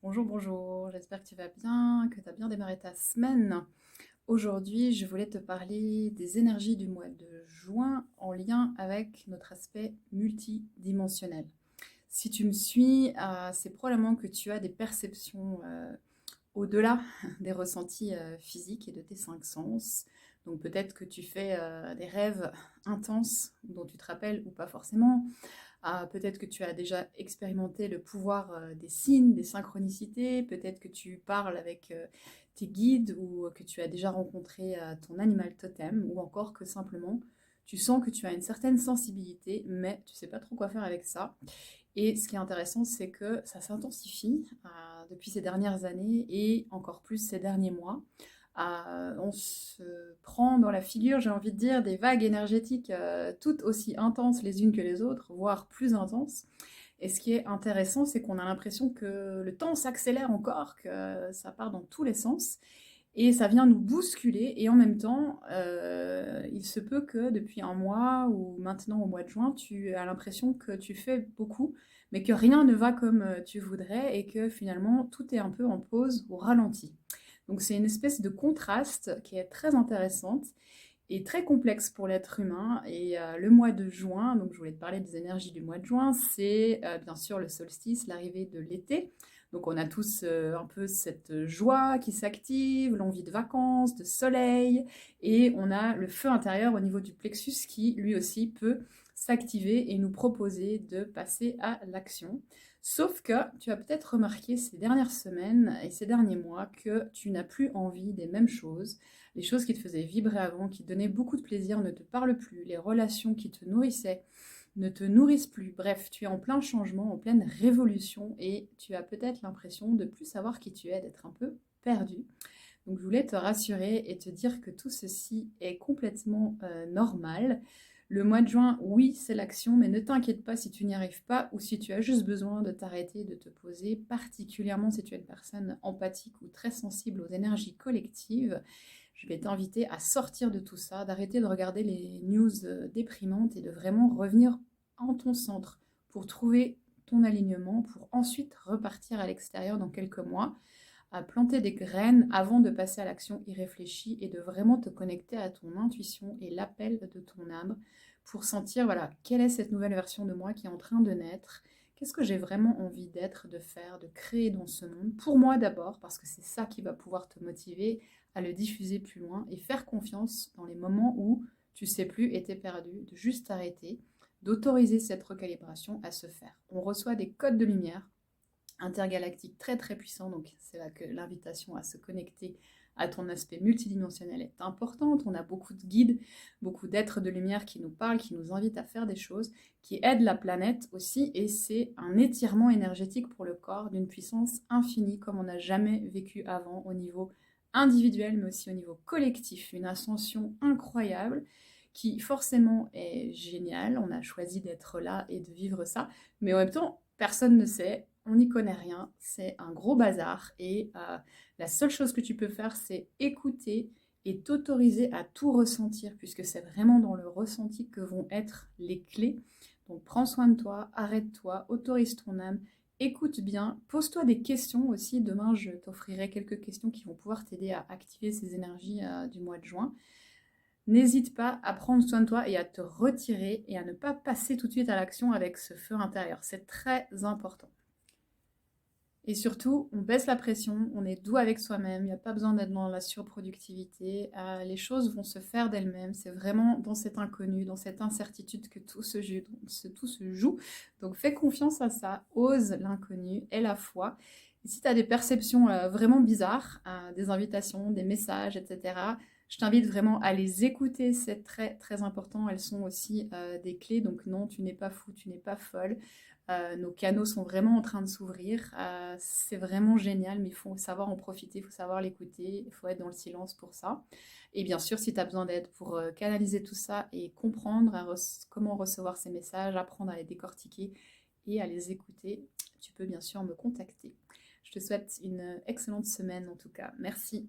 Bonjour, bonjour, j'espère que tu vas bien, que tu as bien démarré ta semaine. Aujourd'hui, je voulais te parler des énergies du mois de juin en lien avec notre aspect multidimensionnel. Si tu me suis, c'est probablement que tu as des perceptions au-delà des ressentis physiques et de tes cinq sens. Donc peut-être que tu fais des rêves intenses dont tu te rappelles ou pas forcément. Peut-être que tu as déjà expérimenté le pouvoir des signes, des synchronicités, peut-être que tu parles avec tes guides ou que tu as déjà rencontré ton animal totem ou encore que simplement tu sens que tu as une certaine sensibilité mais tu sais pas trop quoi faire avec ça. Et ce qui est intéressant, c'est que ça s'intensifie depuis ces dernières années et encore plus ces derniers mois. On se prend dans la figure, j'ai envie de dire, des vagues énergétiques toutes aussi intenses les unes que les autres, voire plus intenses. Et ce qui est intéressant, c'est qu'on a l'impression que le temps s'accélère encore, que ça part dans tous les sens. Et ça vient nous bousculer, et en même temps, il se peut que depuis un mois ou maintenant au mois de juin, tu as l'impression que tu fais beaucoup, mais que rien ne va comme tu voudrais et que finalement tout est un peu en pause ou ralenti. Donc c'est une espèce de contraste qui est très intéressante et très complexe pour l'être humain. Et le mois de juin, donc je voulais te parler des énergies du mois de juin, c'est bien sûr le solstice, l'arrivée de l'été. Donc on a tous un peu cette joie qui s'active, l'envie de vacances, de soleil, et on a le feu intérieur au niveau du plexus qui lui aussi peut s'activer et nous proposer de passer à l'action. Sauf que tu as peut-être remarqué ces dernières semaines et ces derniers mois que tu n'as plus envie des mêmes choses. Les choses qui te faisaient vibrer avant, qui te donnaient beaucoup de plaisir, ne te parlent plus. Les relations qui te nourrissaient ne te nourrissent plus. Bref, tu es en plein changement, en pleine révolution et tu as peut-être l'impression de plus savoir qui tu es, d'être un peu perdu. Donc je voulais te rassurer et te dire que tout ceci est complètement normal. Le mois de juin, oui, c'est l'action, mais ne t'inquiète pas si tu n'y arrives pas ou si tu as juste besoin de t'arrêter, de te poser, particulièrement si tu es une personne empathique ou très sensible aux énergies collectives. Je vais t'inviter à sortir de tout ça, d'arrêter de regarder les news déprimantes et de vraiment revenir en ton centre pour trouver ton alignement, pour ensuite repartir à l'extérieur dans quelques mois à planter des graines avant de passer à l'action irréfléchie et de vraiment te connecter à ton intuition et l'appel de ton âme pour sentir, voilà, quelle est cette nouvelle version de moi qui est en train de naître, qu'est-ce que j'ai vraiment envie d'être, de faire, de créer dans ce monde, pour moi d'abord, parce que c'est ça qui va pouvoir te motiver à le diffuser plus loin et faire confiance dans les moments où tu sais plus et t'es perdu, de juste arrêter, d'autoriser cette recalibration à se faire. On reçoit des codes de lumière intergalactique très très puissant, donc c'est là que l'invitation à se connecter à ton aspect multidimensionnel est importante. On a beaucoup de guides, beaucoup d'êtres de lumière qui nous parlent, qui nous invitent à faire des choses, qui aident la planète aussi, et c'est un étirement énergétique pour le corps d'une puissance infinie comme on n'a jamais vécu avant au niveau individuel mais aussi au niveau collectif, une ascension incroyable qui forcément est géniale. On a choisi d'être là et de vivre ça, mais en même temps personne ne sait, on n'y connaît rien, c'est un gros bazar et la seule chose que tu peux faire, c'est écouter et t'autoriser à tout ressentir, puisque c'est vraiment dans le ressenti que vont être les clés. Donc prends soin de toi, arrête-toi, autorise ton âme, écoute bien, pose-toi des questions aussi. Demain, je t'offrirai quelques questions qui vont pouvoir t'aider à activer ces énergies du mois de juin. N'hésite pas à prendre soin de toi et à te retirer et à ne pas passer tout de suite à l'action avec ce feu intérieur. C'est très important. Et surtout, on baisse la pression, on est doux avec soi-même, il n'y a pas besoin d'être dans la surproductivité, les choses vont se faire d'elles-mêmes, c'est vraiment dans cet inconnu, dans cette incertitude que tout se joue. Donc fais confiance à ça, ose l'inconnu et la foi. Et si tu as des perceptions vraiment bizarres, des invitations, des messages, etc., je t'invite vraiment à les écouter, c'est très très important, elles sont aussi des clés, donc non, tu n'es pas fou, tu n'es pas folle. Nos canaux sont vraiment en train de s'ouvrir. C'est vraiment génial, mais il faut savoir en profiter, il faut savoir l'écouter, il faut être dans le silence pour ça. Et bien sûr, si tu as besoin d'aide pour canaliser tout ça et comprendre comment recevoir ces messages, apprendre à les décortiquer et à les écouter, tu peux bien sûr me contacter. Je te souhaite une excellente semaine en tout cas. Merci.